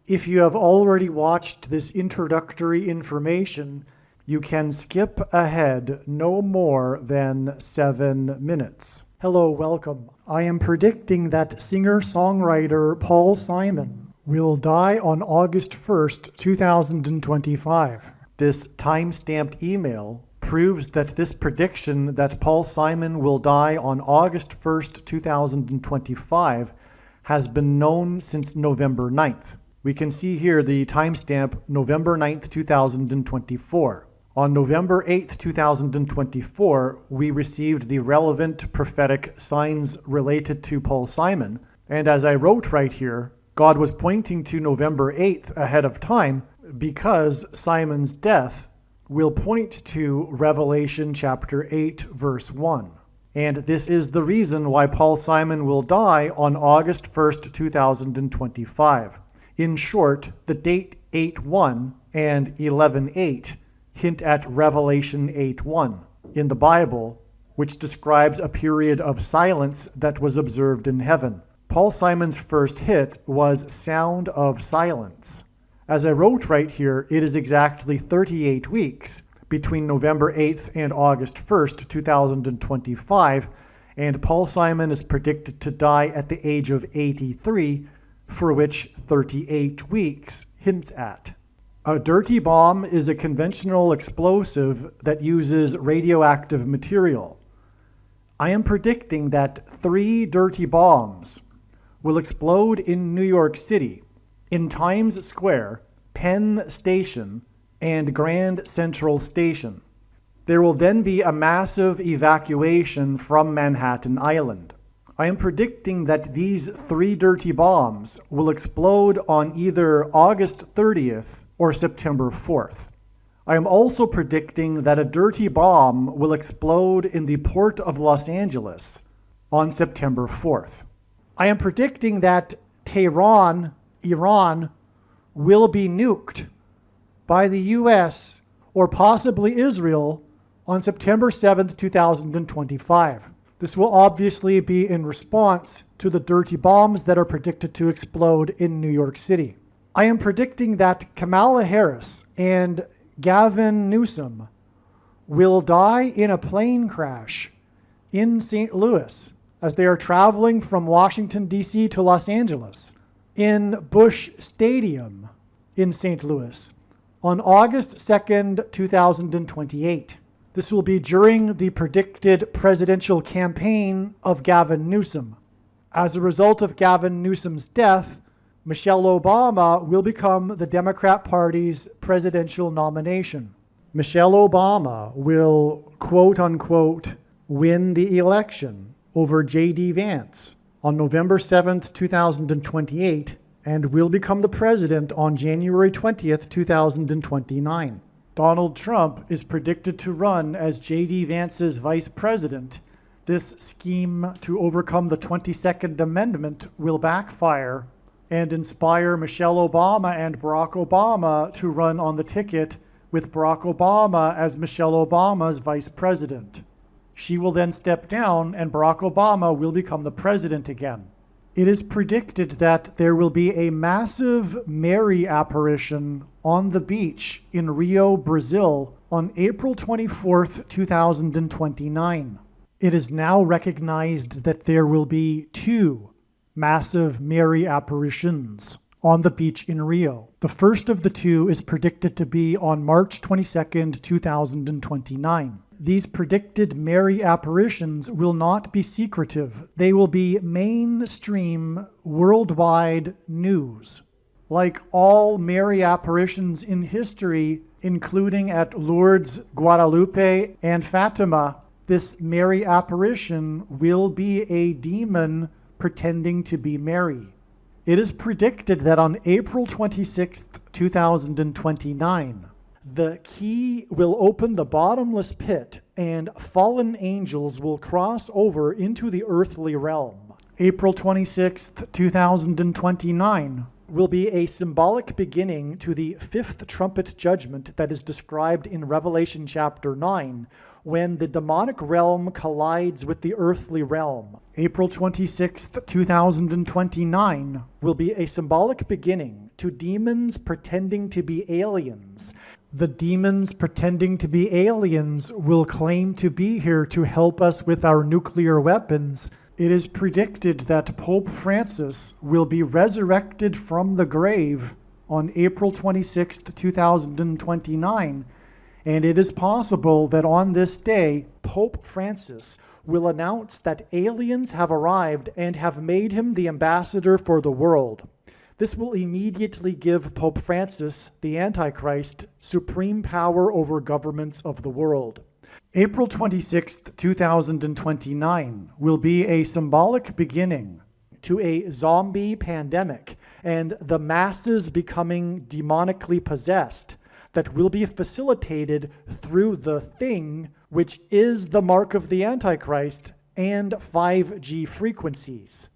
If you have already watched this introductory information, you can skip ahead no more than 7 minutes. Hello, welcome. I am predicting that singer-songwriter Paul Simon will die on August 1st, 2025. This time-stamped email proves that this prediction that Paul Simon will die on August 1st, 2025 has been known since November 9th. We can see here the timestamp November 9th, 2024. On November 8th, 2024, we received the relevant prophetic signs related to Paul Simon. And as I wrote right here, God was pointing to November 8th ahead of time because Simon's death will point to Revelation chapter 8, verse 1. And this is the reason why Paul Simon will die on August 1st, 2025. In short, the date 8:1 and 11:8 hint at Revelation 8:1 in the Bible, which describes a period of silence that was observed in heaven. Paul Simon's first hit was Sound of Silence. As I wrote right here, it is exactly 38 weeks between November 8th and August 1st, 2025, and Paul Simon is predicted to die at the age of 83, for which 38 weeks hints at. A dirty bomb is a conventional explosive that uses radioactive material. I am predicting that 3 dirty bombs will explode in New York City, in Times Square, Penn Station, and Grand Central Station. There will then be a massive evacuation from Manhattan Island. I am predicting that these 3 dirty bombs will explode on either August 30th or September 4th. I am also predicting that a dirty bomb will explode in the port of Los Angeles on September 4th. I am predicting that Tehran, Iran, will be nuked by the US or possibly Israel on September 7th, 2025. This will obviously be in response to the dirty bombs that are predicted to explode in New York City. I am predicting that Kamala Harris and Gavin Newsom will die in a plane crash in St. Louis as they are traveling from Washington, D.C. to Los Angeles in Busch Stadium in St. Louis on August 2nd, 2028. This will be during the predicted presidential campaign of Gavin Newsom. As a result of Gavin Newsom's death, Michelle Obama will become the Democrat Party's presidential nomination. Michelle Obama will, quote unquote, win the election over J.D. Vance on November 7th, 2028, and will become the president on January 20th, 2029. Donald Trump is predicted to run as J.D. Vance's vice president. This scheme to overcome the 22nd Amendment will backfire and inspire Michelle Obama and Barack Obama to run on the ticket with Barack Obama as Michelle Obama's vice president. She will then step down and Barack Obama will become the president again. It is predicted that there will be a massive Mary apparition on the beach in Rio, Brazil on April 24th, 2029. It is now recognized that there will be 2 massive Mary apparitions on the beach in Rio. The first of the 2 is predicted to be on March 22nd, 2029. These predicted Mary apparitions will not be secretive. They will be mainstream, worldwide news. Like all Mary apparitions in history, including at Lourdes, Guadalupe, and Fatima, this Mary apparition will be a demon pretending to be Mary. It is predicted that on April 26th, 2029, the key will open the bottomless pit and fallen angels will cross over into the earthly realm. April 26th, 2029 will be a symbolic beginning to the fifth trumpet judgment that is described in Revelation chapter 9, when the demonic realm collides with the earthly realm. April 26th, 2029 will be a symbolic beginning to demons pretending to be aliens. The demons pretending to be aliens will claim to be here to help us with our nuclear weapons. It is predicted that Pope Francis will be resurrected from the grave on April 26th, 2029. And it is possible that on this day, Pope Francis will announce that aliens have arrived and have made him the ambassador for the world. This will immediately give Pope Francis, the Antichrist, supreme power over governments of the world. April 26th, 2029 will be a symbolic beginning to a zombie pandemic and the masses becoming demonically possessed that will be facilitated through the thing, which is the mark of the Antichrist and 5G frequencies.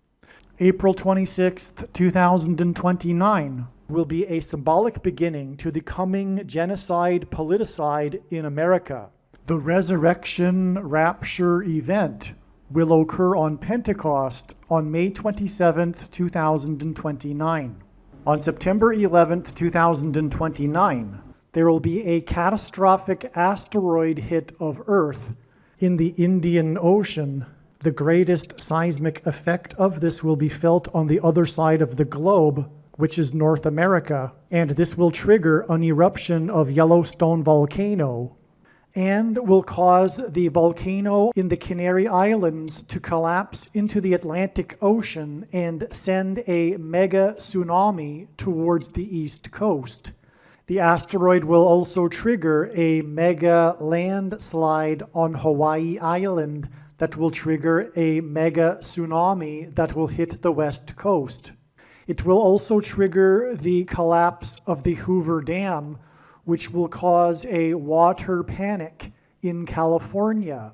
April 26th, 2029 will be a symbolic beginning to the coming genocide politicide in America. The resurrection rapture event will occur on Pentecost on May 27th, 2029. On September 11th, 2029, there will be a catastrophic asteroid hit of Earth in the Indian Ocean. The greatest seismic effect of this will be felt on the other side of the globe, which is North America, and this will trigger an eruption of Yellowstone volcano and will cause the volcano in the Canary Islands to collapse into the Atlantic Ocean and send a mega tsunami towards the east coast. The asteroid will also trigger a mega landslide on Hawaii Island that will trigger a mega tsunami that will hit the west coast. It will also trigger the collapse of the Hoover Dam, which will cause a water panic in California,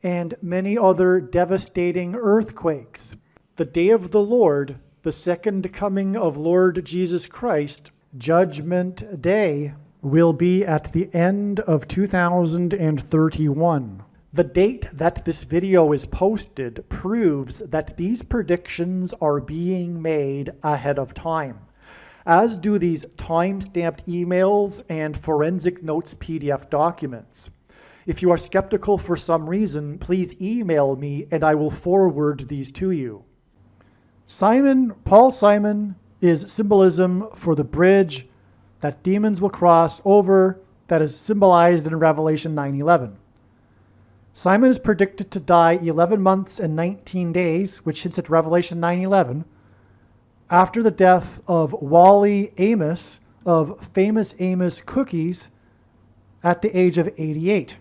and many other devastating earthquakes. The day of the Lord, the second coming of Lord Jesus Christ, Judgment Day, will be at the end of 2031. The date that this video is posted proves that these predictions are being made ahead of time, as do these time-stamped emails and forensic notes PDF documents. If you are skeptical for some reason, please email me and I will forward these to you. Paul Simon is symbolism for the bridge that demons will cross over that is symbolized in Revelation 9:11. Simon is predicted to die 11 months and 19 days, which hints at Revelation 9:11, after the death of Wally Amos of Famous Amos Cookies at the age of 88.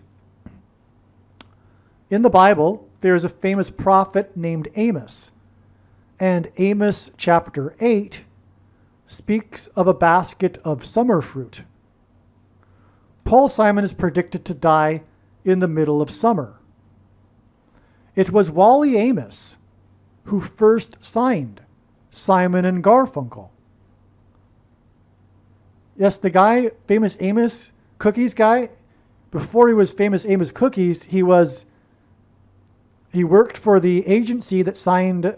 In the Bible, there is a famous prophet named Amos, and Amos chapter 8 speaks of a basket of summer fruit. Paul Simon is predicted to die in the middle of summer. It was Wally Amos who first signed Simon and Garfunkel. Yes, the guy, Famous Amos Cookies guy, before he was Famous Amos Cookies, he worked for the agency that signed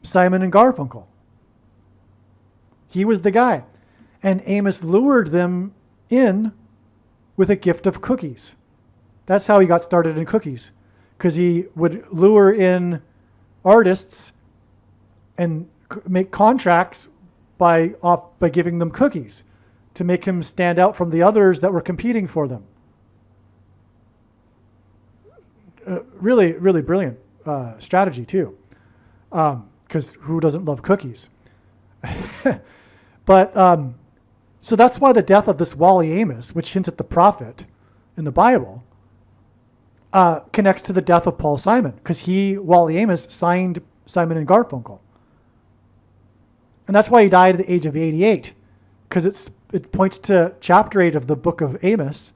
Simon and Garfunkel. He was the guy. And Amos lured them in with a gift of cookies. That's how he got started in cookies, because he would lure in artists and make contracts by giving them cookies to make him stand out from the others that were competing for them. Really, really brilliant strategy too, because who doesn't love cookies? But so that's why the death of this Wally Amos, which hints at the prophet in the Bible, connects to the death of Paul Simon, because Wally Amos, signed Simon and Garfunkel. And that's why he died at the age of 88, because it points to chapter 8 of the book of Amos,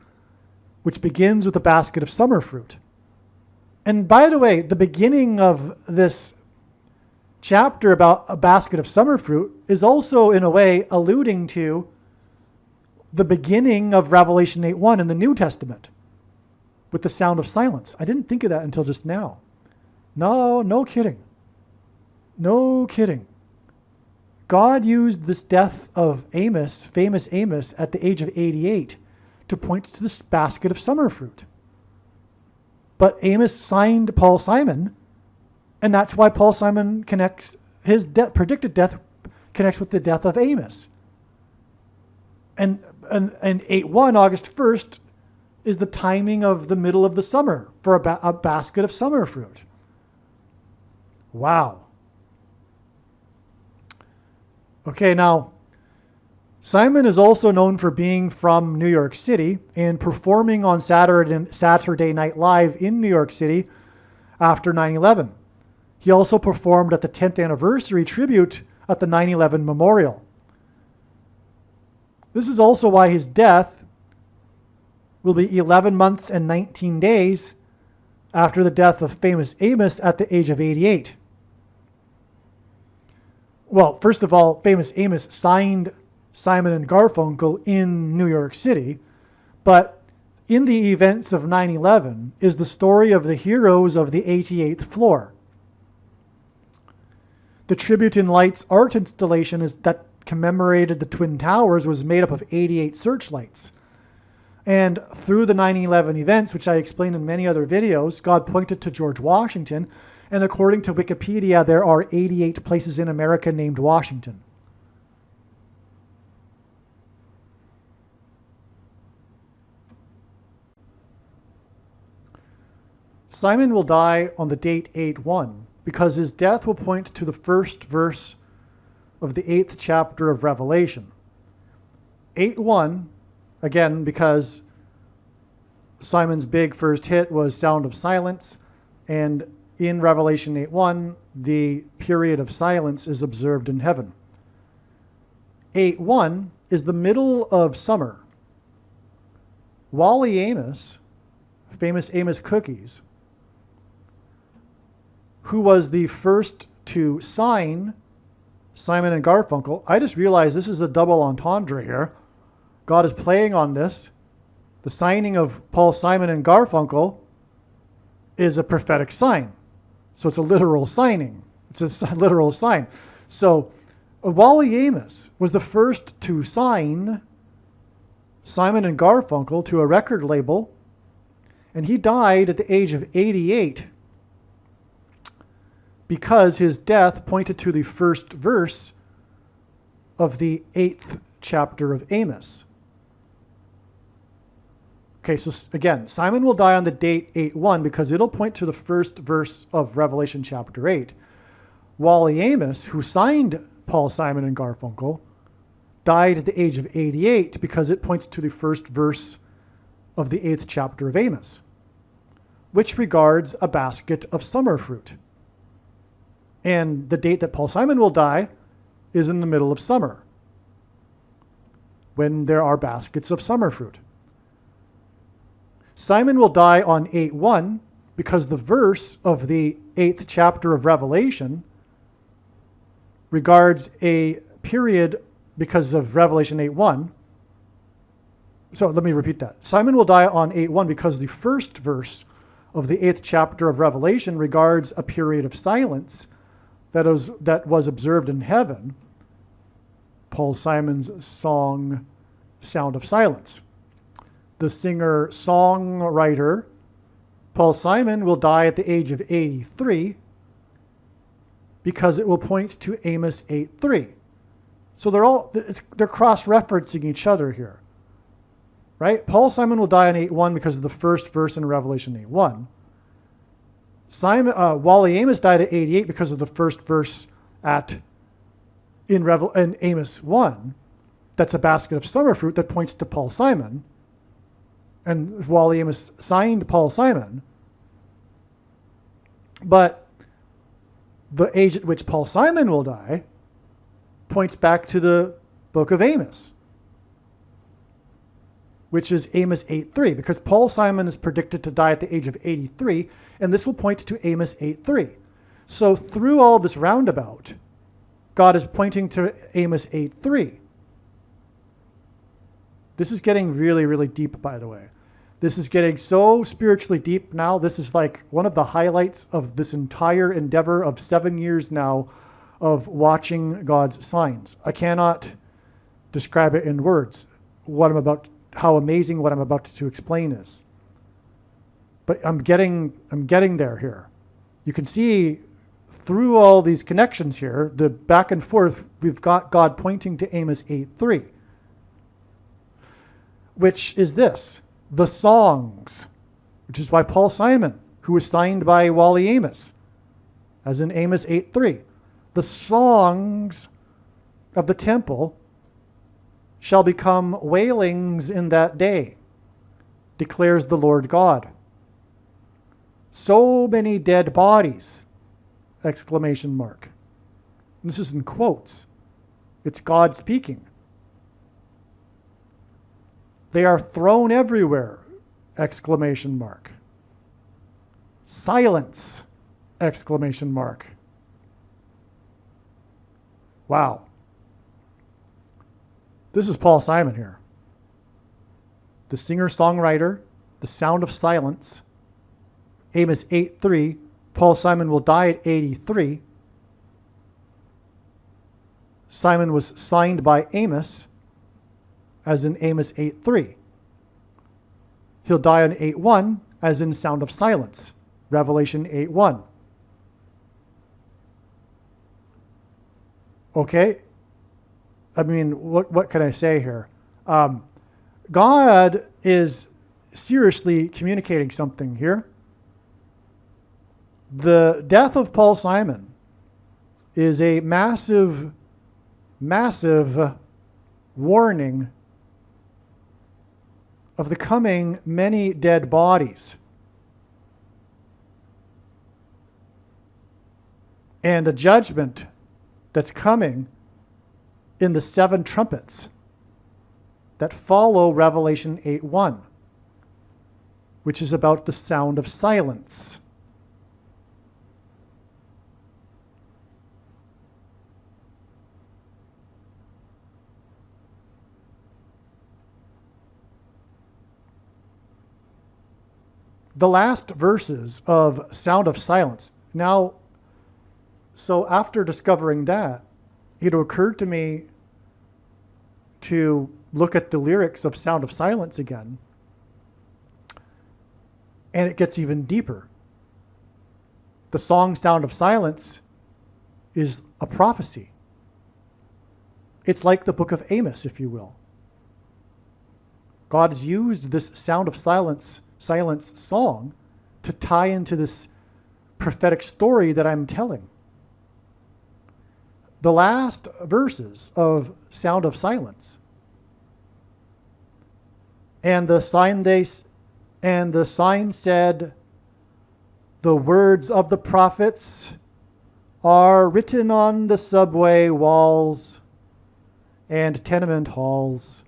which begins with a basket of summer fruit. And by the way, the beginning of this chapter about a basket of summer fruit is also, in a way, alluding to the beginning of Revelation 8:1 in the New Testament with the sound of silence. I didn't think of that until just now. No kidding. No kidding. God used this death of Amos, famous Amos, at the age of 88 to point to this basket of summer fruit. But Amos signed Paul Simon, and that's why Paul Simon connects his predicted death connects with the death of Amos. And 8:1, August 1st, is the timing of the middle of the summer for a basket of summer fruit. Wow. Okay, now, Simon is also known for being from New York City and performing on Saturday Night Live in New York City after 9/11. He also performed at the 10th anniversary tribute at the 9/11 memorial. This is also why his death will be 11 months and 19 days after the death of famous Amos at the age of 88. Well, first of all, famous Amos signed Simon and Garfunkel in New York City, but in the events of 9/11 is the story of the heroes of the 88th floor. The Tribute in Lights art installation that commemorated the Twin Towers was made up of 88 searchlights. And through the 9/11 events, which I explained in many other videos, God pointed to George Washington. And according to Wikipedia, there are 88 places in America named Washington. Simon will die on the date 8/1 because his death will point to the first verse of the 8th chapter of Revelation. 8/1, again, because Simon's big first hit was Sound of Silence, and in Revelation 8:1, the period of silence is observed in heaven. 8:1 is the middle of summer. Wally Amos, famous Amos Cookies, who was the first to sign Simon and Garfunkel. I just realized this is a double entendre here. God is playing on this. The signing of Paul Simon and Garfunkel is a prophetic sign. So it's a literal signing. It's a literal sign. So Wally Amos was the first to sign Simon and Garfunkel to a record label, and he died at the age of 88 because his death pointed to the first verse of the 8th chapter of Amos. Okay, so again, Simon will die on the date 8/1 because it'll point to the first verse of Revelation chapter 8. Wally Amos, who signed Paul Simon and Garfunkel, died at the age of 88 because it points to the first verse of the 8th chapter of Amos, which regards a basket of summer fruit. And the date that Paul Simon will die is in the middle of summer, when there are baskets of summer fruit. Simon will die on 8/1 because the verse of the 8th chapter of Revelation regards a period because of Revelation 8:1. So let me repeat that. Simon will die on 8/1 because the first verse of the 8th chapter of Revelation regards a period of silence that was observed in heaven, Paul Simon's song, Sound of Silence. The singer-songwriter, Paul Simon, will die at the age of 83 because it will point to Amos 8:3. So they're cross-referencing each other here, right? Paul Simon will die on 8/1 because of the first verse in Revelation 8:1. Wally Amos died at 88 because of the first verse in Amos 1. That's a basket of summer fruit that points to Paul Simon. And Wally Amos signed Paul Simon. But the age at which Paul Simon will die points back to the book of Amos, which is Amos 8:3, because Paul Simon is predicted to die at the age of 83, and this will point to Amos 8:3. So through all this roundabout, God is pointing to Amos 8:3. This is getting really, really deep, by the way. This is getting so spiritually deep now. This is like one of the highlights of this entire endeavor of 7 years now of watching God's signs. I cannot describe it in words, how amazing what I'm about to explain is. But I'm getting there here. You can see through all these connections here, the back and forth, we've got God pointing to Amos 8:3, which is this, the songs, which is why Paul Simon, who was signed by Wally Amos, as in Amos 8:3, the songs of the temple shall become wailings in that day, declares the Lord God. So many dead bodies, exclamation mark. This is in quotes. It's God speaking. They are thrown everywhere, exclamation mark. Silence, exclamation mark. Wow. This is Paul Simon here. The singer-songwriter, The Sound of Silence, Amos 8:3. Paul Simon will die at 83. Simon was signed by Amos, as in Amos 8:3. He'll die on 8:1, as in Sound of Silence, Revelation 8:1. Okay? I mean, what can I say here? God is seriously communicating something here. The death of Paul Simon is a massive, massive warning of the coming many dead bodies. And the judgment that's coming in the 7 trumpets that follow Revelation 8:1, which is about the sound of silence. The last verses of Sound of Silence. Now, so after discovering that, it occurred to me to look at the lyrics of Sound of Silence again, and it gets even deeper. The song Sound of Silence is a prophecy. It's like the book of Amos, if you will. God has used this Sound of Silence song to tie into this prophetic story that I'm telling. The last verses of Sound of Silence. And the sign said, the words of the prophets are written on the subway walls and tenement halls,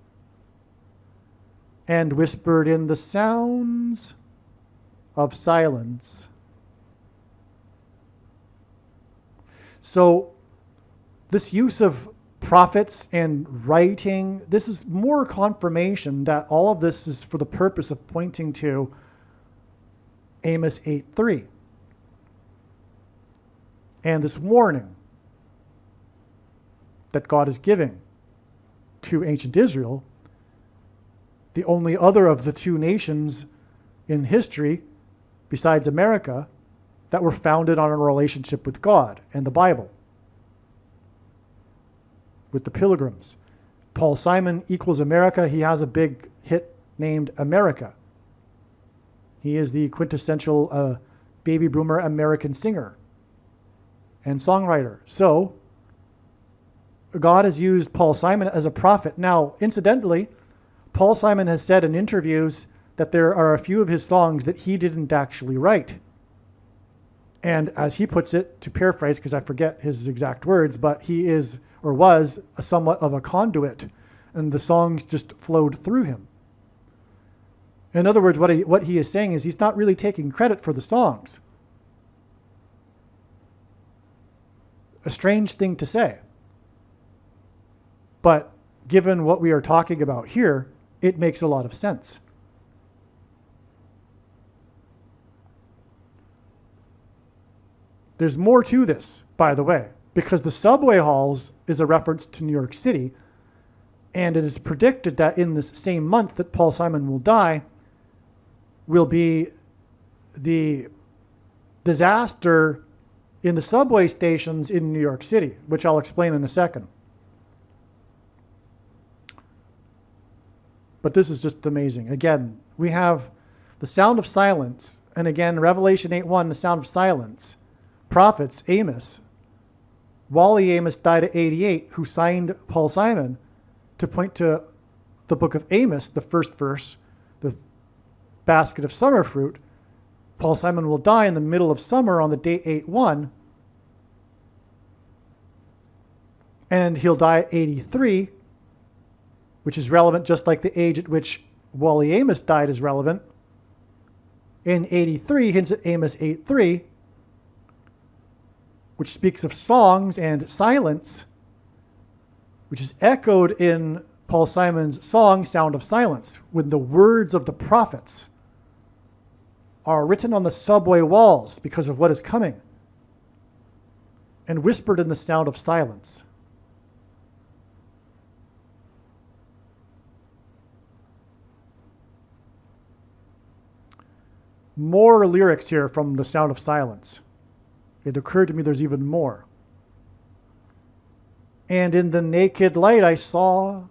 and whispered in the sounds of silence. So this use of prophets and writing, this is more confirmation that all of this is for the purpose of pointing to Amos 8:3. And this warning that God is giving to ancient Israel, the only other of the 2 nations in history, besides America, that were founded on a relationship with God and the Bible, with the Pilgrims. Paul Simon equals America. He has a big hit named America. He is the quintessential baby boomer American singer and songwriter. So God has used Paul Simon as a prophet. Now, incidentally, Paul Simon has said in interviews that there are a few of his songs that he didn't actually write. And as he puts it, to paraphrase, because I forget his exact words, but he is or was somewhat of a conduit, and the songs just flowed through him. In other words, what he is saying is he's not really taking credit for the songs. a strange thing to say. But given what we are talking about here, it makes a lot of sense. There's more to this, by the way, because the subway halls is a reference to New York City, and it is predicted that in this same month that Paul Simon will die will be the disaster in the subway stations in New York City, which I'll explain in a second. But this is just amazing. Again, we have the sound of silence, and again, Revelation 8:1, the sound of silence. Prophets, Amos. Wally Amos died at 88, who signed Paul Simon to point to the book of Amos, the first verse, the basket of summer fruit. Paul Simon will die in the middle of summer on the day 8:1, and he'll die at 83, which is relevant just like the age at which Wally Amos died is relevant. In 83 hints at Amos 8:3, which speaks of songs and silence, which is echoed in Paul Simon's song, Sound of Silence, when the words of the prophets are written on the subway walls because of what is coming and whispered in the sound of silence. More lyrics here from the Sound of Silence. It occurred to me there's even more. And in the naked light I saw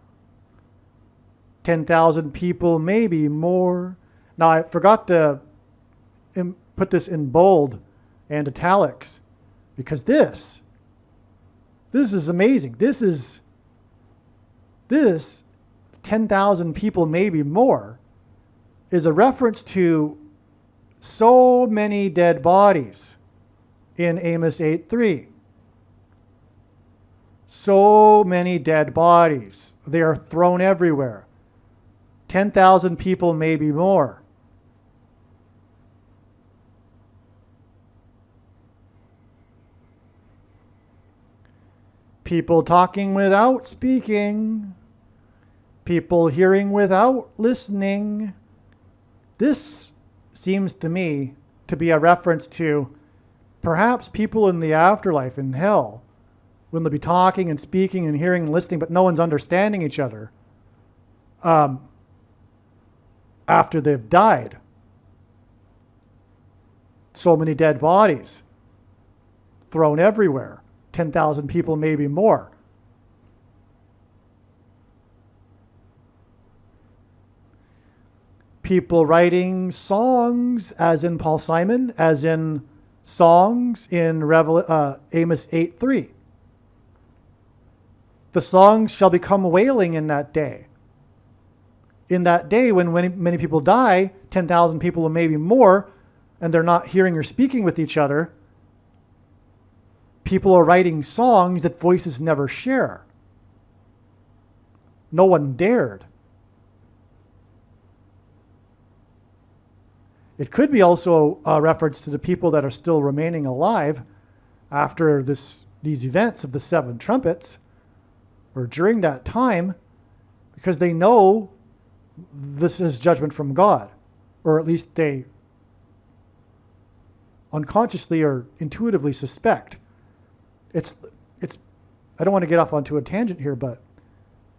10,000 people, maybe more. Now I forgot to put this in bold and italics because this is amazing. This 10,000 people, maybe more, is a reference to so many dead bodies in Amos 8:3. So many dead bodies. They are thrown everywhere. 10,000 people, maybe more. People talking without speaking. People hearing without listening. This seems to me to be a reference to perhaps people in the afterlife, in hell, when they'll be talking and speaking and hearing and listening, but no one's understanding each other after they've died. So many dead bodies thrown everywhere. 10,000 people, maybe more. People writing songs, as in Paul Simon, as in songs in Amos 8:3. The songs shall become wailing in that day. In that day when many people die, 10,000 people or maybe more, and they're not hearing or speaking with each other, people are writing songs that voices never share. No one dared. It could be also a reference to the people that are still remaining alive after these events of the seven trumpets, or during that time, because they know this is judgment from God, or at least they unconsciously or intuitively suspect. It's. I don't want to get off onto a tangent here, but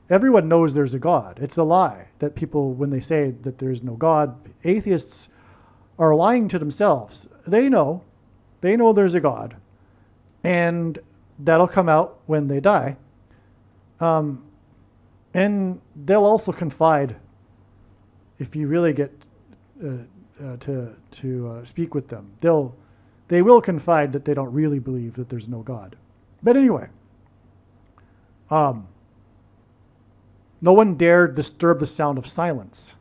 everyone knows there's a God. It's a lie that people, when they say that there's no God, atheists are lying to themselves. They know there's a God, and that'll come out when they die. And they'll also confide if you really get to speak with them. They will confide that they don't really believe that there's no God. But anyway, no one dared disturb the sound of silence.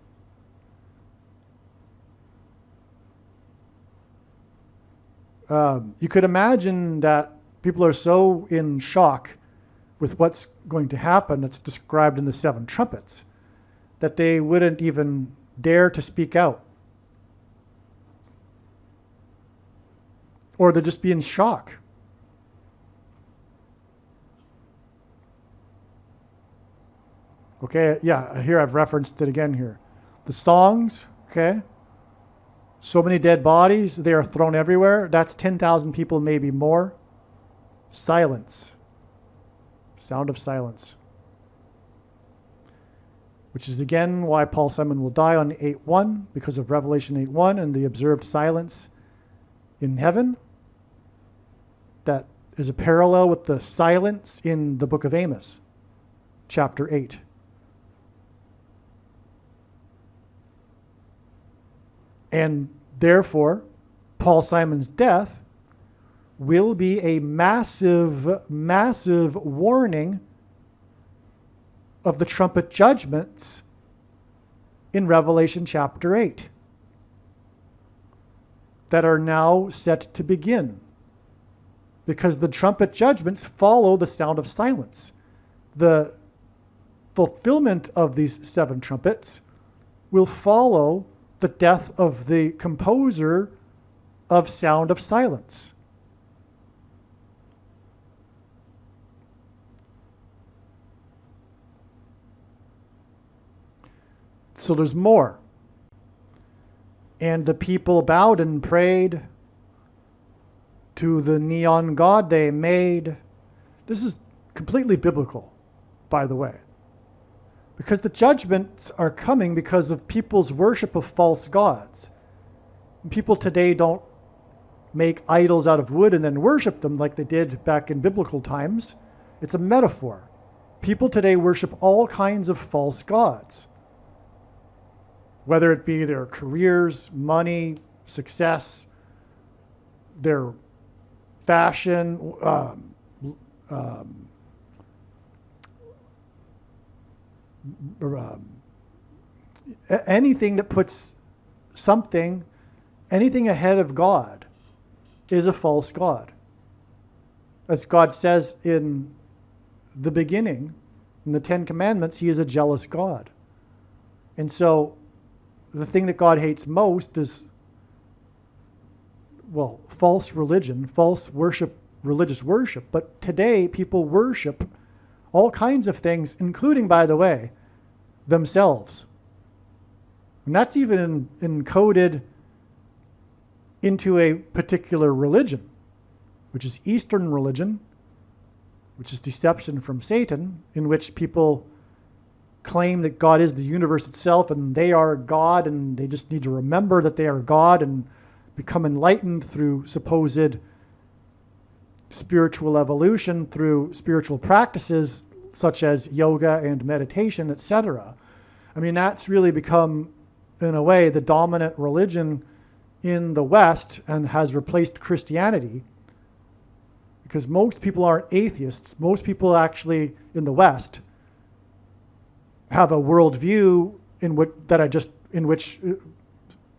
You could imagine that people are so in shock with what's going to happen that's described in the seven trumpets that they wouldn't even dare to speak out. Or they'd just be in shock. Okay, yeah, here I've referenced it again here. The songs, okay? So many dead bodies, they are thrown everywhere. That's 10,000 people, maybe more. Silence. Sound of silence. Which is again why Paul Simon will die on 8:1, because of Revelation 8:1 and the observed silence in heaven. That is a parallel with the silence in the book of Amos, chapter 8. And therefore, Paul Simon's death will be a massive, massive warning of the trumpet judgments in Revelation chapter 8 that are now set to begin. Because the trumpet judgments follow the sound of silence. The fulfillment of these 7 trumpets will follow the death of the composer of Sound of Silence. So there's more. And the people bowed and prayed to the neon god they made. This is completely biblical, by the way. Because the judgments are coming because of people's worship of false gods. And people today don't make idols out of wood and then worship them like they did back in biblical times. It's a metaphor. People today worship all kinds of false gods. Whether it be their careers, money, success, their fashion, anything that puts anything ahead of God is a false god. As God says in the beginning, in the 10 Commandments, he is a jealous God. And so the thing that God hates most is, well, false religion, false worship, religious worship. But today people worship all kinds of things, including, by the way, themselves. And that's even encoded into a particular religion, which is Eastern religion, which is deception from Satan, in which people claim that God is the universe itself and they are God, and they just need to remember that they are God and become enlightened through supposed spiritual evolution, through spiritual practices such as yoga and meditation, etc. I mean, that's really become, in a way, the dominant religion in the West and has replaced Christianity, because most people aren't atheists. Most people actually in the West have a worldview in which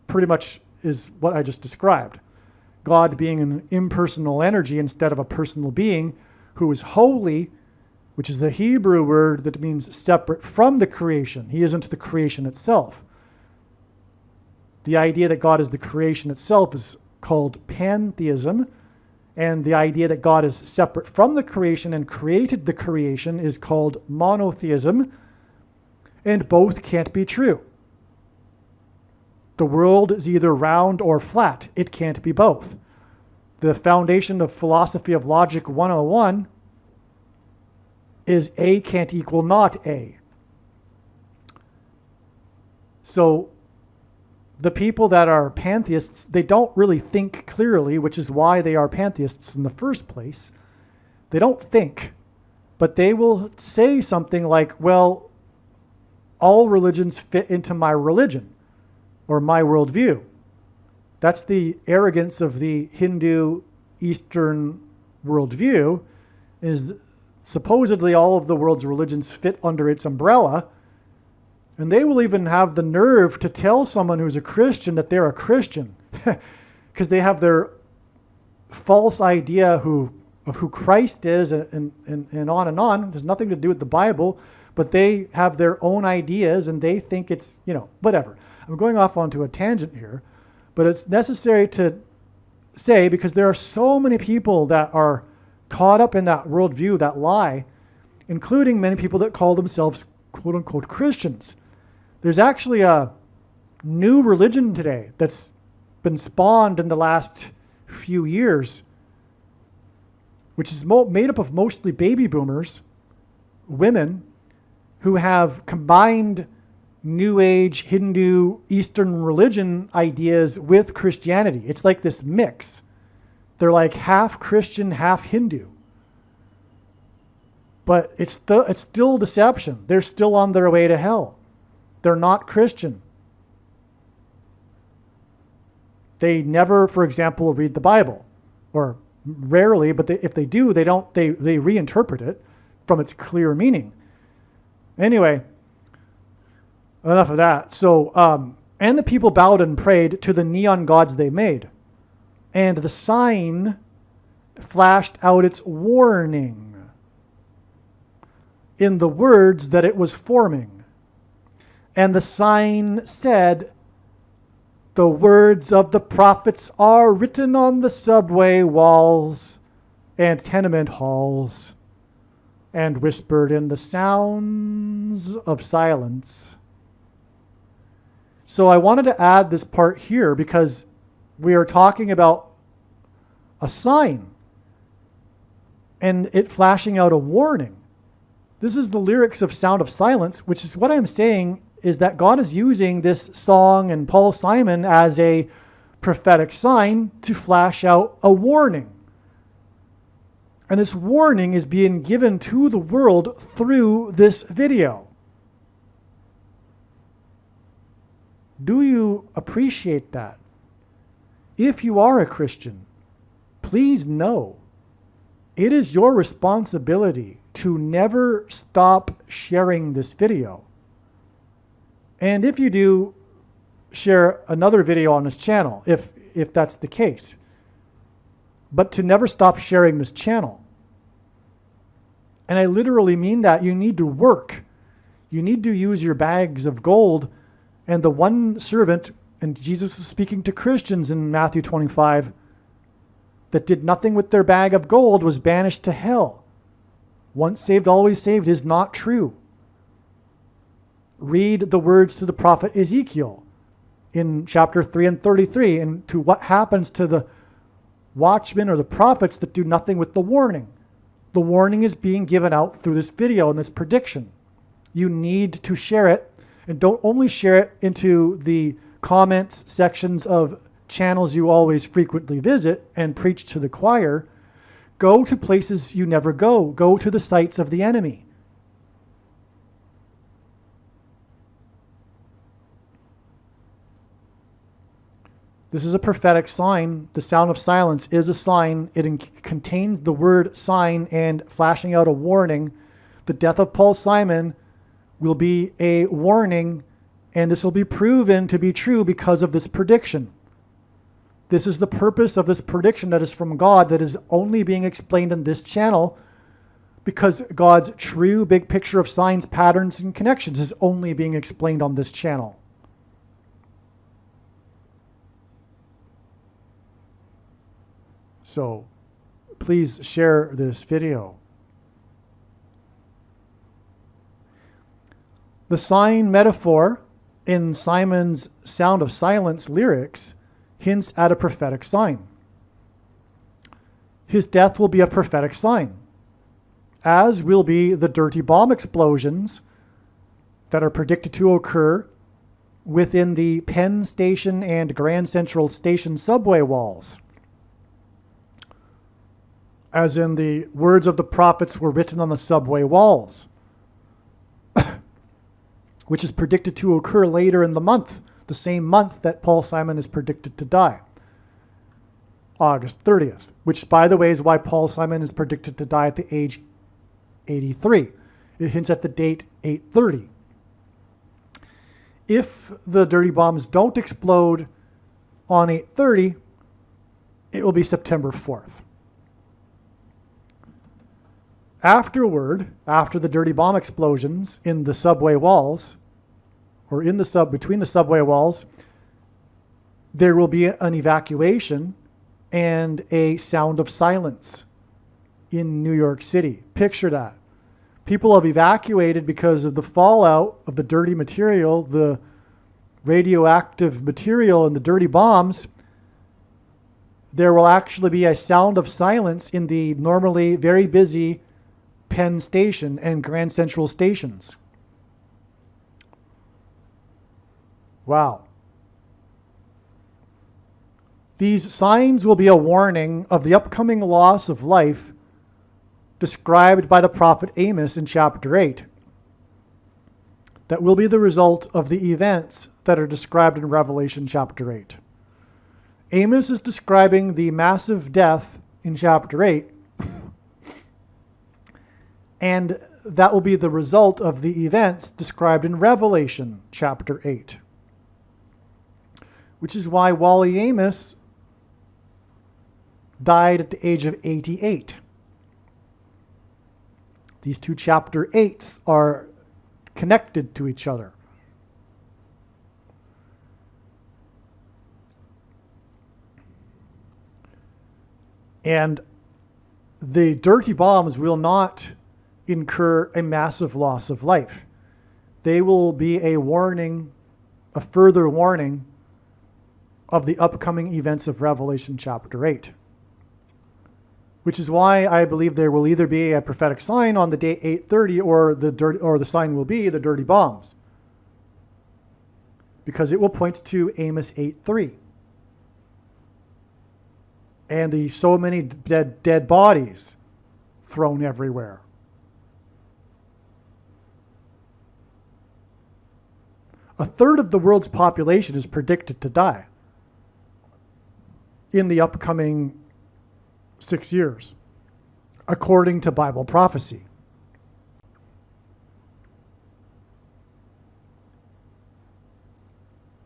pretty much is what I just described. God being an impersonal energy instead of a personal being who is holy, which is the Hebrew word that means separate from the creation. He isn't the creation itself. The idea that God is the creation itself is called pantheism, and the idea that God is separate from the creation and created the creation is called monotheism, and both can't be true. The world is either round or flat. It can't be both. The foundation of philosophy of logic 101 is A can't equal not A. So the people that are pantheists, they don't really think clearly, which is why they are pantheists in the first place. They don't think, but they will say something like, well, all religions fit into my religion or my worldview. That's the arrogance of the Hindu Eastern worldview, is supposedly all of the world's religions fit under its umbrella. And they will even have the nerve to tell someone who's a Christian that they're a Christian because they have their false idea of who Christ is and on and on. There's nothing to do with the Bible, but they have their own ideas and they think it's, whatever. I'm going off onto a tangent here, but it's necessary to say, because there are so many people that are caught up in that worldview, that lie, including many people that call themselves quote-unquote Christians. There's actually a new religion today that's been spawned in the last few years, which is made up of mostly baby boomers, women, who have combined New Age, Hindu, Eastern religion ideas with Christianity. It's like this mix. They're like half Christian, half Hindu. But it's still deception. They're still on their way to hell. They're not Christian. They never, for example, read the Bible, or rarely, but if they do, they reinterpret it from its clear meaning. Anyway, enough of that. So, and the people bowed and prayed to the neon gods they made. And the sign flashed out its warning in the words that it was forming. And the sign said, "The words of the prophets are written on the subway walls and tenement halls, and whispered in the sounds of silence." So I wanted to add this part here because we are talking about a sign and it flashing out a warning. This is the lyrics of Sound of Silence, which is what I'm saying is that God is using this song and Paul Simon as a prophetic sign to flash out a warning. And this warning is being given to the world through this video. Do you appreciate that? If you are a Christian, please know it is your responsibility to never stop sharing this video. And if you do, share another video on this channel, if that's the case. But to never stop sharing this channel. And I literally mean that. You need to work. You need to use your bags of gold. And the one servant, and Jesus is speaking to Christians in Matthew 25, that did nothing with their bag of gold was banished to hell. Once saved, always saved is not true. Read the words to the prophet Ezekiel in chapter 3 and 33, and to what happens to the watchmen or the prophets that do nothing with the warning. The warning is being given out through this video and this prediction. You need to share it, and don't only share it into the comments sections of channels you always frequently visit and preach to the choir. Go to places you never go. Go to the sites of the enemy. This is a prophetic sign. The Sound of Silence is a sign. It contains the word sign and flashing out a warning. The death of Paul Simon will be a warning, and this will be proven to be true because of this prediction. This is the purpose of this prediction that is from God, that is only being explained in this channel, because God's true big picture of signs, patterns, and connections is only being explained on this channel. So please share this video. The sign metaphor in Simon's Sound of Silence lyrics hints at a prophetic sign. His death will be a prophetic sign, as will be the dirty bomb explosions that are predicted to occur within the Penn Station and Grand Central Station subway walls. As in, the words of the prophets were written on the subway walls, which is predicted to occur later in the month, the same month that Paul Simon is predicted to die, August 30th, which, by the way, is why Paul Simon is predicted to die at the age 83. It hints at the date 8:30. If the dirty bombs don't explode on 8:30, it will be September 4th. Afterward, after the dirty bomb explosions in the subway walls, or between the subway walls, there will be an evacuation and a sound of silence in New York City. Picture that. People have evacuated because of the fallout of the dirty material, the radioactive material and the dirty bombs. There will actually be a sound of silence in the normally very busy Penn Station and Grand Central stations. Wow. These signs will be a warning of the upcoming loss of life described by the prophet Amos in chapter 8. That will be the result of the events that are described in Revelation chapter 8. Amos is describing the massive death in chapter 8, and that will be the result of the events described in Revelation chapter 8. Which is why Wally Amos died at the age of 88. These two chapter 8s are connected to each other. And the dirty bombs will not incur a massive loss of life. They will be a warning, a further warning of the upcoming events of Revelation chapter 8. Which is why I believe there will either be a prophetic sign on the day 8:30 or the sign will be the dirty bombs. Because it will point to Amos 8:3. And the so many dead bodies thrown everywhere. A third of the world's population is predicted to die in the upcoming 6 years, according to Bible prophecy.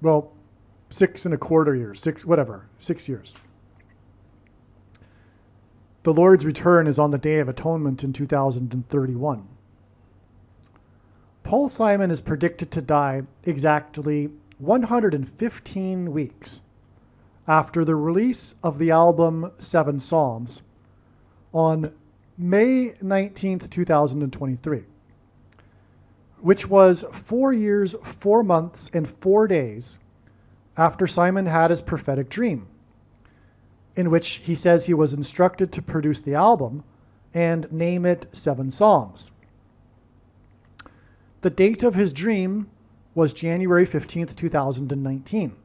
Well, 6.25 years, 6 years. The Lord's return is on the Day of Atonement in 2031. Paul Simon is predicted to die exactly 115 weeks after the release of the album 7 Psalms on May 19th, 2023, which was 4 years, 4 months, and 4 days after Simon had his prophetic dream, in which he says he was instructed to produce the album and name it 7 Psalms. The date of his dream was January 15th, 2019.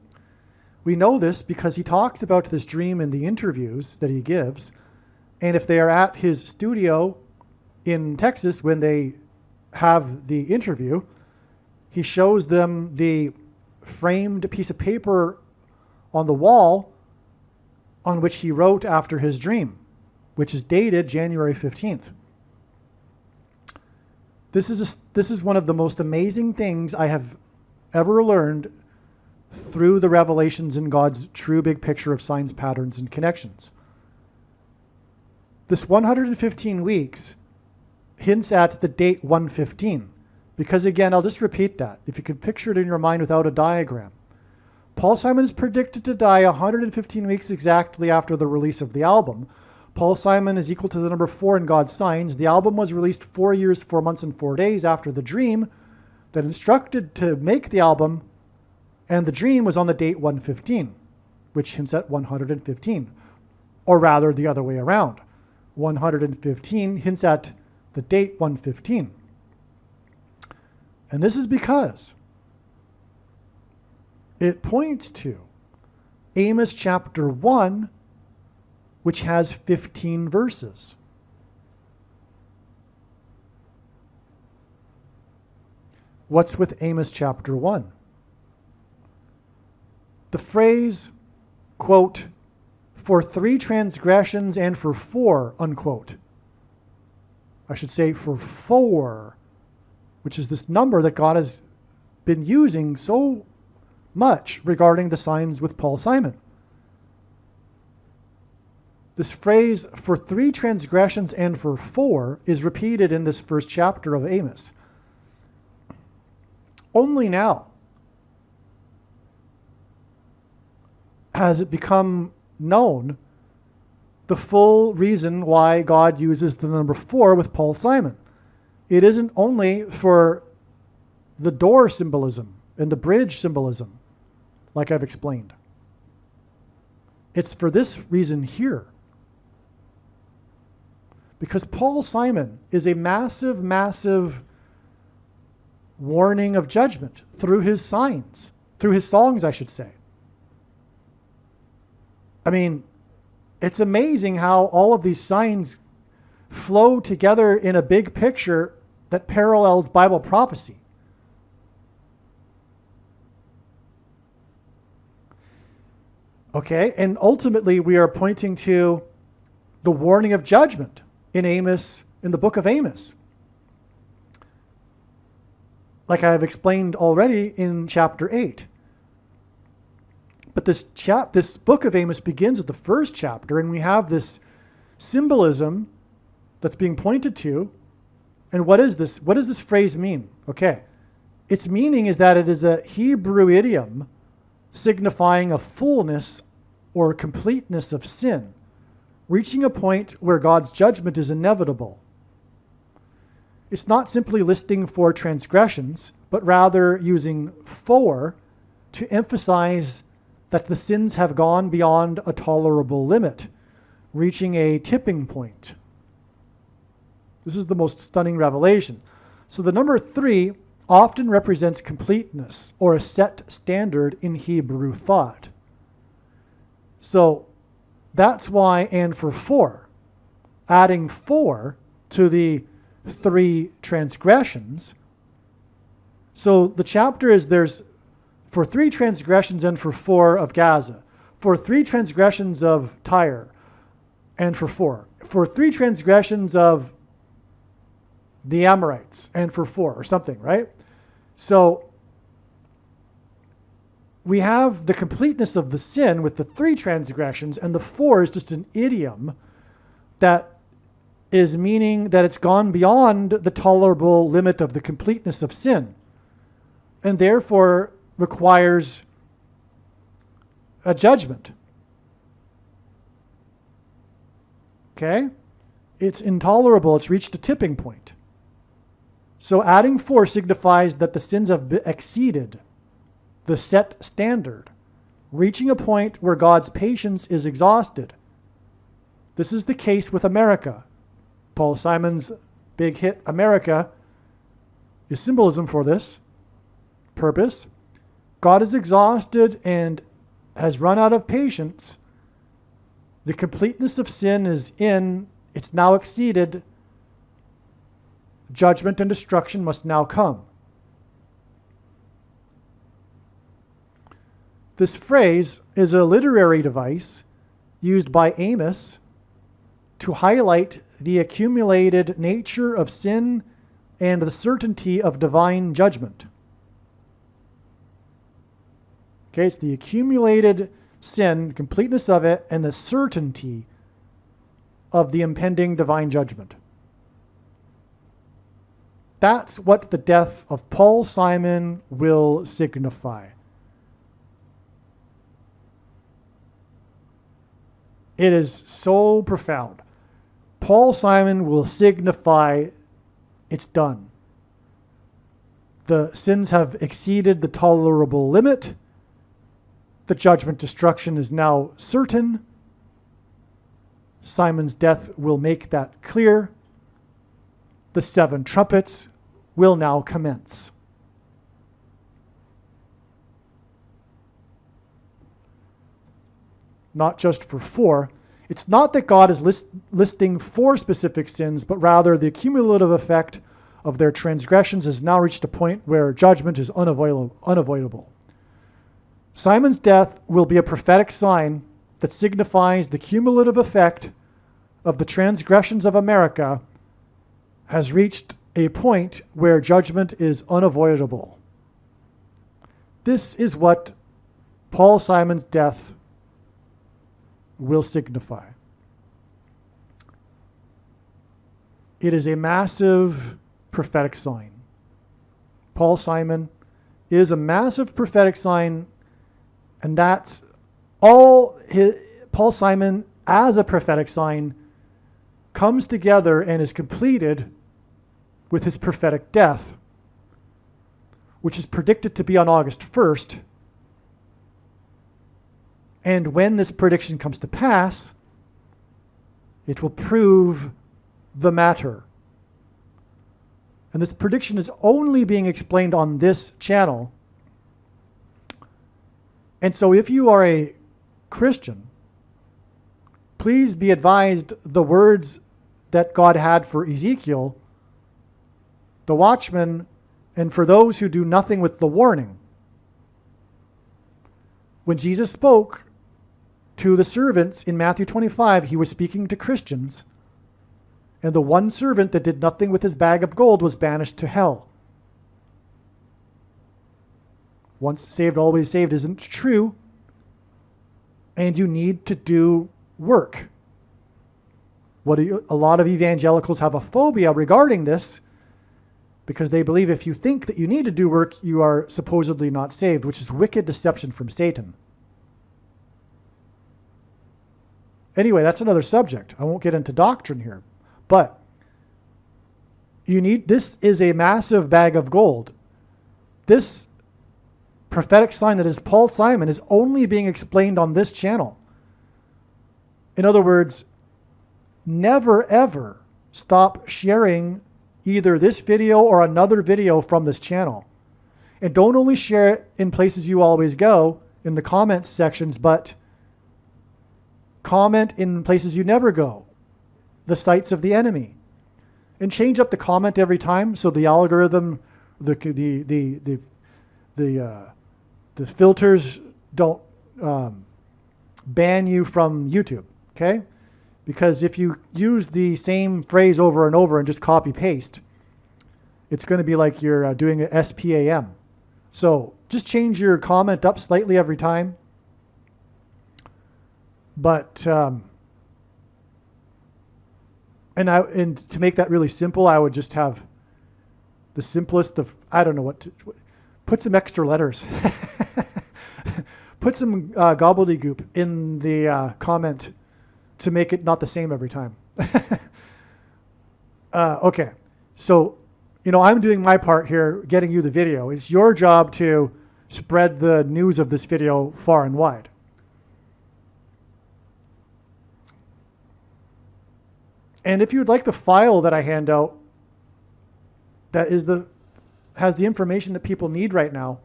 We know this because he talks about this dream in the interviews that he gives. And if they are at his studio in Texas when they have the interview, he shows them the framed piece of paper on the wall on which he wrote after his dream, which is dated January 15th. This is one of the most amazing things I have ever learned through the revelations in God's true big picture of signs, patterns, and connections. This 115 weeks hints at the date 115. Because again, I'll just repeat that. If you could picture it in your mind without a diagram. Paul Simon is predicted to die 115 weeks exactly after the release of the album. Paul Simon is equal to the number 4 in God's signs. The album was released 4 years, 4 months, and 4 days after the dream that instructed to make the album, and the dream was on the date 115, which hints at 115, or rather the other way around. 115 hints at the date 115. And this is because it points to Amos chapter 1, which has 15 verses. What's with Amos chapter 1? The phrase, quote, for 3 transgressions and for 4, unquote. I should say for 4, which is this number that God has been using so much regarding the signs with Paul Simon. This phrase, for 3 transgressions and for 4, is repeated in this first chapter of Amos. Only now has it become known the full reason why God uses the number 4 with Paul Simon. it isn't only for the door symbolism and the bridge symbolism, like I've explained. It's for this reason here. Because Paul Simon is a massive, massive warning of judgment through his signs, through his songs, I should say. I mean, it's amazing how all of these signs flow together in a big picture that parallels Bible prophecy. Okay, and ultimately we are pointing to the warning of judgment in Amos, in the book of Amos. Like I have explained already in chapter 8. But this book of Amos begins with the first chapter, and we have this symbolism that's being pointed to. And what is this? What does this phrase mean? Okay. Its meaning is that it is a Hebrew idiom signifying a fullness or completeness of sin, reaching a point where God's judgment is inevitable. It's not simply listing for transgressions, but rather using for to emphasize that the sins have gone beyond a tolerable limit, reaching a tipping point. This is the most stunning revelation. So the number 3 often represents completeness or a set standard in Hebrew thought. So that's why, and for 4, adding 4 to the 3 transgressions. So the chapter is there's for 3 transgressions and for 4 of Gaza, for 3 transgressions of Tyre, and for 4, for 3 transgressions of the Amorites, and for 4, or something, right? So we have the completeness of the sin with the 3 transgressions, and the 4 is just an idiom that is meaning that it's gone beyond the tolerable limit of the completeness of sin, and therefore requires a judgment. Okay? It's intolerable. It's reached a tipping point. So adding 4 signifies that the sins have exceeded the set standard, reaching a point where God's patience is exhausted. This is the case with America. Paul Simon's big hit, America, is symbolism for this purpose. God is exhausted and has run out of patience. The completeness of sin is in, it's now exceeded. Judgment and destruction must now come. This phrase is a literary device used by Amos to highlight the accumulated nature of sin and the certainty of divine judgment. Okay, it's the accumulated sin, completeness of it, and the certainty of the impending divine judgment. That's what the death of Paul Simon will signify. It is so profound. Paul Simon will signify it's done. The sins have exceeded the tolerable limit. The judgment destruction is now certain. Simon's death will make that clear. The 7 trumpets will now commence. Not just for 4. It's not that God is listing 4 specific sins, but rather the cumulative effect of their transgressions has now reached a point where judgment is unavoidable. Simon's death will be a prophetic sign that signifies the cumulative effect of the transgressions of America has reached a point where judgment is unavoidable. This is what Paul Simon's death will signify. It is a massive prophetic sign. Paul Simon is a massive prophetic sign, and that's all Paul Simon as a prophetic sign comes together and is completed with his prophetic death, which is predicted to be on August 1st. And when this prediction comes to pass, it will prove the matter. And this prediction is only being explained on this channel. And so if you are a Christian, please be advised the words that God had for Ezekiel, the watchman, and for those who do nothing with the warning. When Jesus spoke to the servants in Matthew 25, he was speaking to Christians. And the one servant that did nothing with his bag of gold was banished to hell. Once saved, always saved isn't true. And you need to do work. A lot of evangelicals have a phobia regarding this because they believe if you think that you need to do work, you are supposedly not saved, which is wicked deception from Satan. Anyway, that's another subject. I won't get into doctrine here. But this is a massive bag of gold. This prophetic sign that is Paul Simon is only being explained on this channel. In other words, never ever stop sharing either this video or another video from this channel. And don't only share it in places you always go, in the comments sections, but comment in places you never go, the sites of the enemy. And change up the comment every time so the algorithm, the filters don't ban you from YouTube, okay? Because if you use the same phrase over and over and just copy paste, it's going to be like you're doing a SPAM. So just change your comment up slightly every time. But and to make that really simple, I would just have the simplest of, I don't know what put some extra letters. Put some gobbledygook in the comment to make it not the same every time. Okay, so I'm doing my part here, getting you the video. It's your job to spread the news of this video far and wide. And if you'd like the file that I hand out that has the information that people need right now,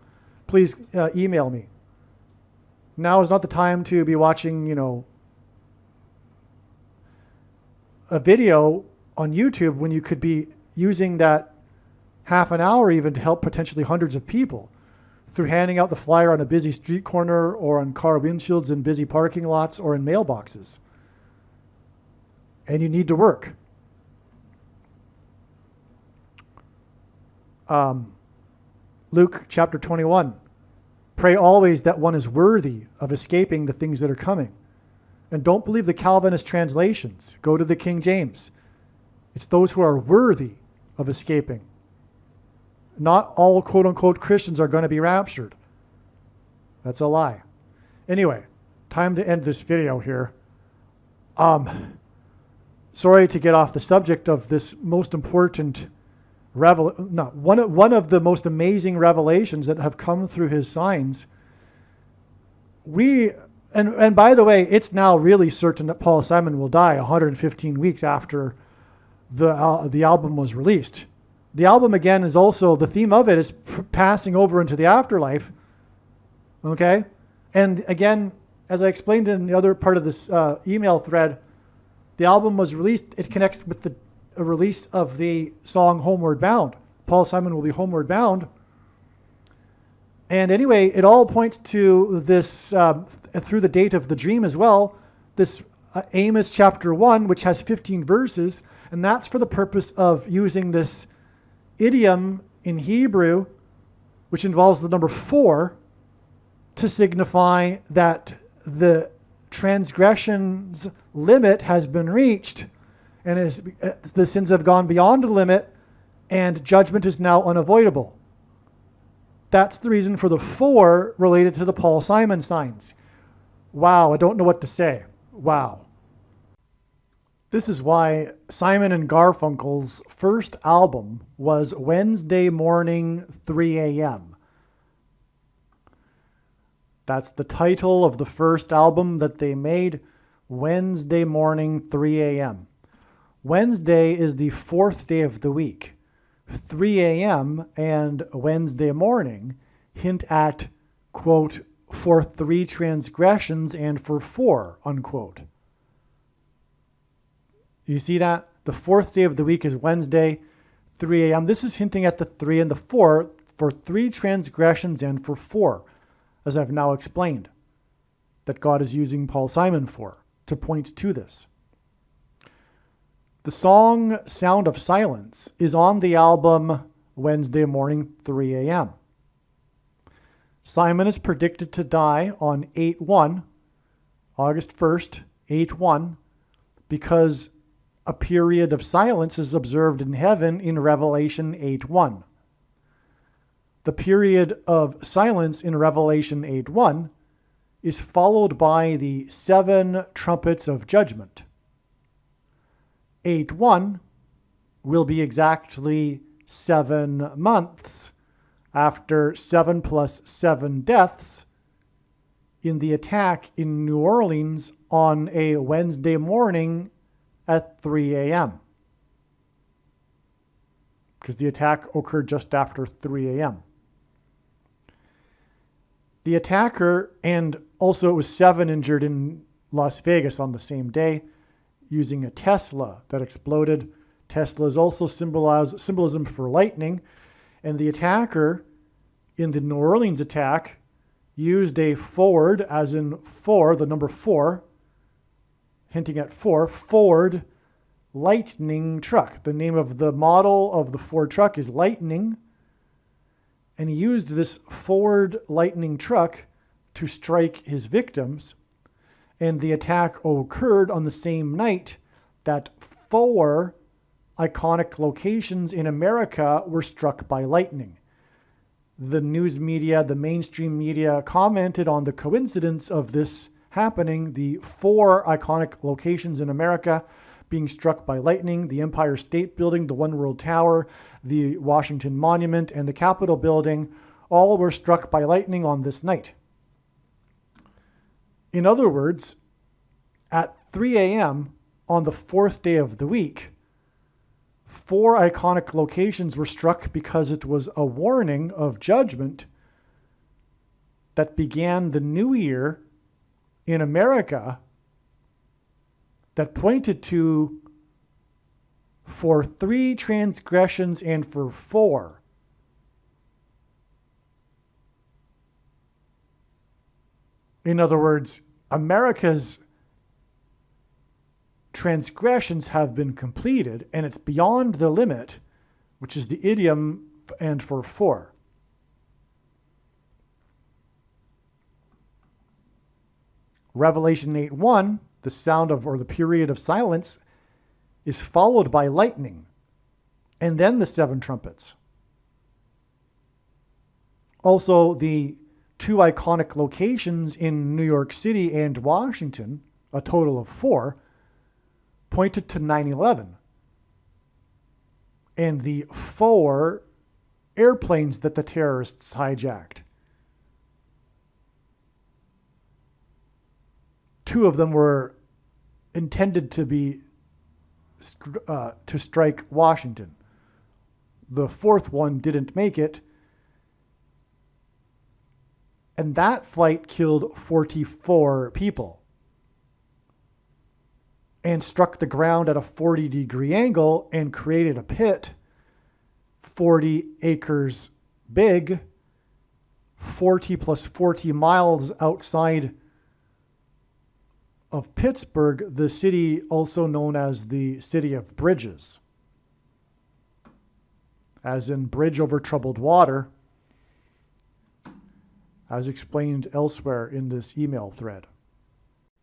please email me. Now is not the time to be watching, a video on YouTube when you could be using that half an hour even to help potentially hundreds of people through handing out the flyer on a busy street corner or on car windshields in busy parking lots or in mailboxes. And you need to work. Luke chapter 21. Pray always that one is worthy of escaping the things that are coming. And don't believe the Calvinist translations. Go to the King James. It's those who are worthy of escaping. Not all quote-unquote Christians are going to be raptured. That's a lie. Anyway, time to end this video here. Sorry to get off the subject of this most important one of the most amazing revelations that have come through his signs. And by the way, it's now really certain that Paul Simon will die 115 weeks after the album was released. The album, again, is also, the theme of it is passing over into the afterlife. Okay? And again, as I explained in the other part of this email thread, the album was released. It connects with the release of the song Homeward Bound. Paul Simon will be homeward bound. And anyway, it all points to this, through the date of the dream as well, this Amos chapter 1, which has 15 verses, and that's for the purpose of using this idiom in Hebrew, which involves the number 4, to signify that the transgression's limit has been reached, and the sins have gone beyond the limit, and judgment is now unavoidable. That's the reason for the 4 related to the Paul Simon signs. Wow, I don't know what to say. Wow. This is why Simon and Garfunkel's first album was Wednesday morning, 3 a.m. That's the title of the first album that they made, Wednesday morning, 3 a.m. Wednesday is the fourth day of the week. 3 a.m. and Wednesday morning hint at, quote, for 3 transgressions and for 4, unquote. You see that? The fourth day of the week is Wednesday, 3 a.m. This is hinting at the 3 and the 4 for 3 transgressions and for 4, as I've now explained, that God is using Paul Simon for, to point to this. The song Sound of Silence is on the album Wednesday morning, 3 a.m. Simon is predicted to die on 8/1, August 1st, 8/1, because a period of silence is observed in heaven in Revelation 8:1. The period of silence in Revelation 8:1 is followed by the 7 trumpets of judgment. 8/1 will be exactly 7 months after 7 plus 7 deaths in the attack in New Orleans on a Wednesday morning at 3 a.m. because the attack occurred just after 3 a.m. The attacker, and also it was 7 injured in Las Vegas on the same day using a Tesla that exploded. Tesla is also symbolism for lightning, and the attacker in the New Orleans attack used a Ford, as in 4, the number 4, hinting at 4, Ford Lightning truck. The name of the model of the Ford truck is Lightning, and he used this Ford Lightning truck to strike his victims, and the attack occurred on the same night that 4 iconic locations in America were struck by lightning. The news media, the mainstream media, commented on the coincidence of this happening, the 4 iconic locations in America being struck by lightning: the Empire State Building, the One World Tower, the Washington Monument, and the Capitol Building, all were struck by lightning on this night. In other words, at 3 a.m. on the 4th day of the week, 4 iconic locations were struck because it was a warning of judgment that began the new year in America, that pointed to for 3 transgressions and for 4. In other words, America's transgressions have been completed, and it's beyond the limit, which is the idiom and for 4. Revelation 8:1, the sound of, or the period of silence, is followed by lightning, and then the 7 trumpets. Also, the 2 iconic locations in New York City and Washington, a total of 4, pointed to 9/11 and the 4 airplanes that the terrorists hijacked. 2 of them were intended to be to strike Washington. The 4th one didn't make it, and that flight killed 44 people and struck the ground at a 40-degree angle and created a pit 40 acres big, 40 plus 40 miles outside of Pittsburgh, the city also known as the City of Bridges, as in bridge over troubled water, as explained elsewhere in this email thread.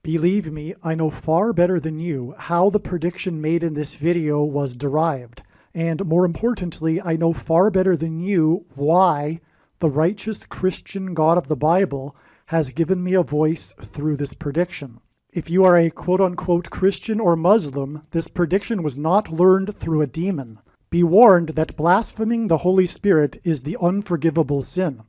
Believe me, I know far better than you how the prediction made in this video was derived, and more importantly, I know far better than you why the righteous Christian God of the Bible has given me a voice through this prediction. If you are a quote-unquote Christian or Muslim, this prediction was not learned through a demon. Be warned that blaspheming the Holy Spirit is the unforgivable sin.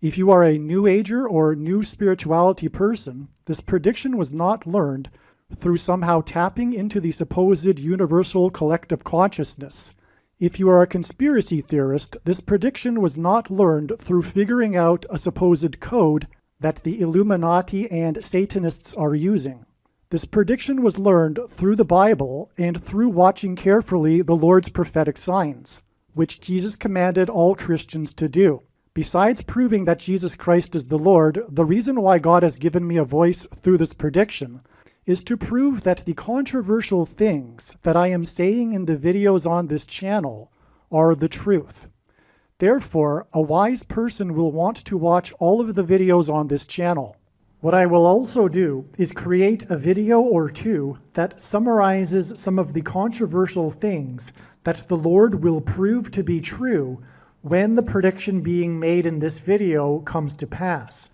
If you are a New Ager or New Spirituality person, this prediction was not learned through somehow tapping into the supposed universal collective consciousness. If you are a conspiracy theorist, this prediction was not learned through figuring out a supposed code that the Illuminati and Satanists are using. This prediction was learned through the Bible and through watching carefully the Lord's prophetic signs, which Jesus commanded all Christians to do. Besides proving that Jesus Christ is the Lord, the reason why God has given me a voice through this prediction is to prove that the controversial things that I am saying in the videos on this channel are the truth. Therefore, a wise person will want to watch all of the videos on this channel. What I will also do is create a video or two that summarizes some of the controversial things that the Lord will prove to be true when the prediction being made in this video comes to pass.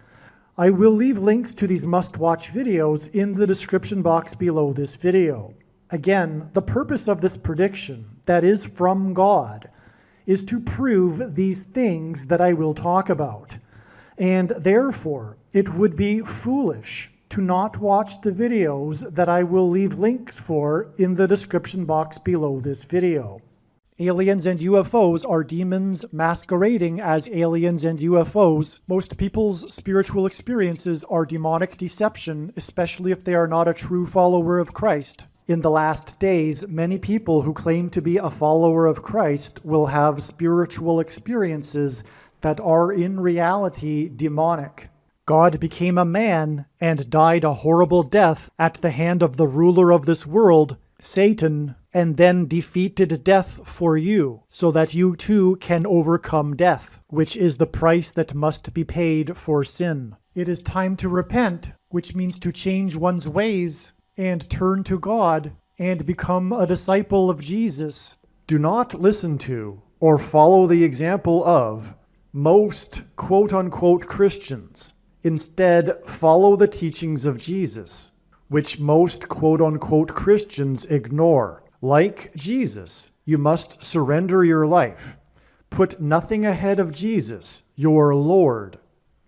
I will leave links to these must-watch videos in the description box below this video. Again, the purpose of this prediction, that is from God, is to prove these things that I will talk about. And therefore, it would be foolish to not watch the videos that I will leave links for in the description box below this video. Aliens and UFOs are demons masquerading as aliens and UFOs. Most people's spiritual experiences are demonic deception, especially if they are not a true follower of Christ. In the last days, many people who claim to be a follower of Christ will have spiritual experiences that are in reality demonic. God became a man and died a horrible death at the hand of the ruler of this world, Satan, and then defeated death for you, so that you too can overcome death, which is the price that must be paid for sin. It is time to repent, which means to change one's ways and turn to God and become a disciple of Jesus. Do not listen to or follow the example of most quote-unquote Christians. Instead, follow the teachings of Jesus, which most quote-unquote Christians ignore. Like Jesus, you must surrender your life. Put nothing ahead of Jesus, your Lord.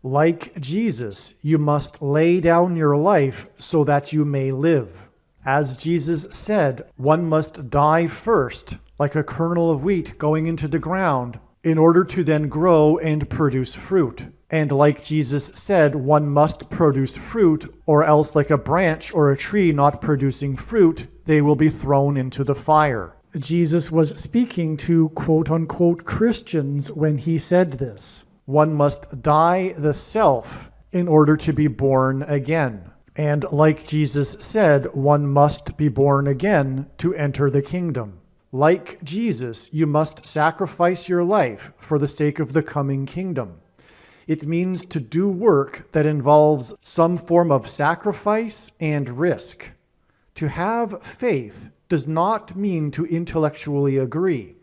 Like Jesus, you must lay down your life so that you may live. As Jesus said, one must die first, like a kernel of wheat going into the ground, in order to then grow and produce fruit. And like Jesus said, one must produce fruit, or else like a branch or a tree not producing fruit, they will be thrown into the fire. Jesus was speaking to quote-unquote Christians when he said this. One must die the self in order to be born again. And like Jesus said, one must be born again to enter the kingdom. Like Jesus, you must sacrifice your life for the sake of the coming kingdom. It means to do work that involves some form of sacrifice and risk. To have faith does not mean to intellectually agree.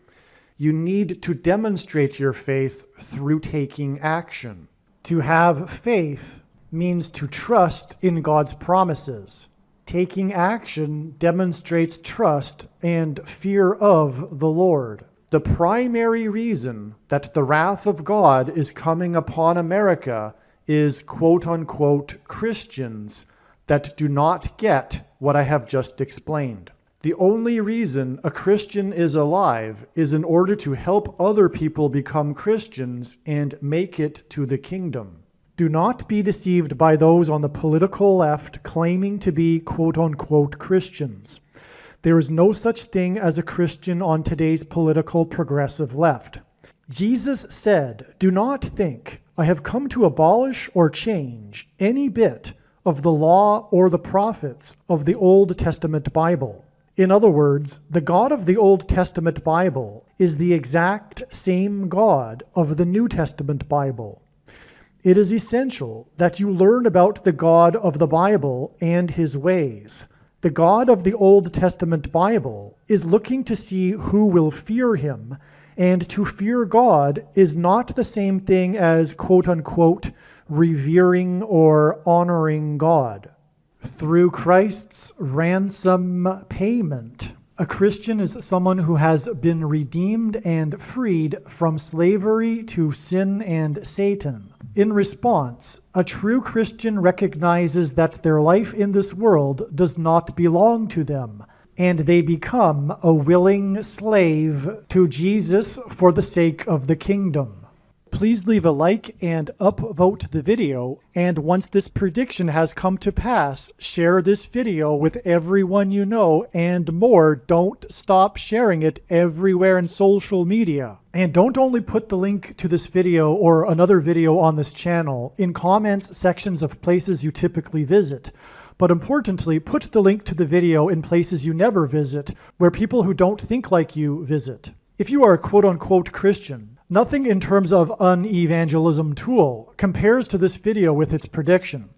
You need to demonstrate your faith through taking action. To have faith means to trust in God's promises. Taking action demonstrates trust and fear of the Lord. The primary reason that the wrath of God is coming upon America is quote-unquote Christians that do not get what I have just explained. The only reason a Christian is alive is in order to help other people become Christians and make it to the kingdom. Do not be deceived by those on the political left claiming to be quote-unquote Christians. There is no such thing as a Christian on today's political progressive left. Jesus said, "Do not think I have come to abolish or change any bit of the law or the prophets of the Old Testament Bible." In other words, the God of the Old Testament Bible is the exact same God of the New Testament Bible. It is essential that you learn about the God of the Bible and his ways. The God of the Old Testament Bible is looking to see who will fear him, and to fear God is not the same thing as quote-unquote revering or honoring God. through Christ's ransom payment. A Christian is someone who has been redeemed and freed from slavery to sin and Satan. In response, a true Christian recognizes that their life in this world does not belong to them, and they become a willing slave to Jesus for the sake of the kingdom. Please leave a like and upvote the video, and once this prediction has come to pass, share this video with everyone you know, and more. Don't stop sharing it everywhere in social media. And don't only put the link to this video or another video on this channel in comments sections of places you typically visit, but importantly, put the link to the video in places you never visit, where people who don't think like you visit. If you are a quote-unquote Christian, nothing in terms of an evangelism tool compares to this video with its prediction.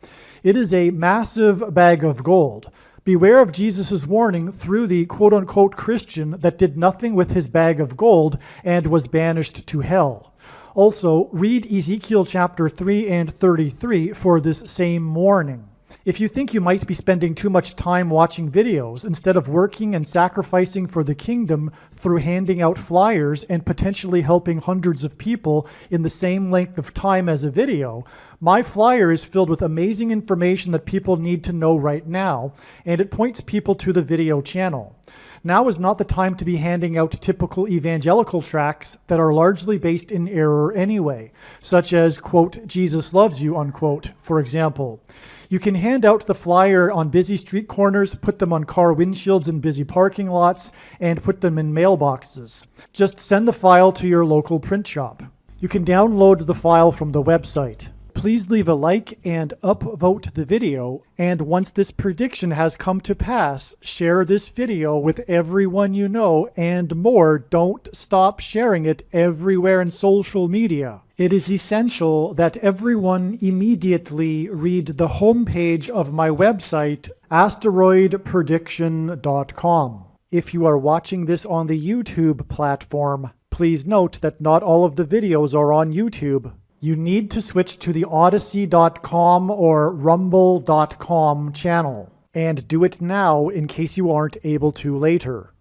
It is a massive bag of gold. Beware of Jesus' warning through the quote-unquote Christian that did nothing with his bag of gold and was banished to hell. Also, read Ezekiel chapter 3 and 33 for this same warning. If you think you might be spending too much time watching videos instead of working and sacrificing for the kingdom through handing out flyers and potentially helping hundreds of people in the same length of time as a video, my flyer is filled with amazing information that people need to know right now, and it points people to the video channel. Now is not the time to be handing out typical evangelical tracts that are largely based in error anyway, such as, quote, Jesus loves you, unquote, for example. You can hand out the flyer on busy street corners, put them on car windshields in busy parking lots, and put them in mailboxes. Just send the file to your local print shop. You can download the file from the website. Please leave a like and upvote the video, and once this prediction has come to pass, share this video with everyone you know, and more. Don't stop sharing it everywhere in social media. It is essential that everyone immediately read the homepage of my website, asteroidprediction.com. If you are watching this on the YouTube platform, please note that not all of the videos are on YouTube. You need to switch to the Odyssey.com or Rumble.com channel, and do it now in case you aren't able to later.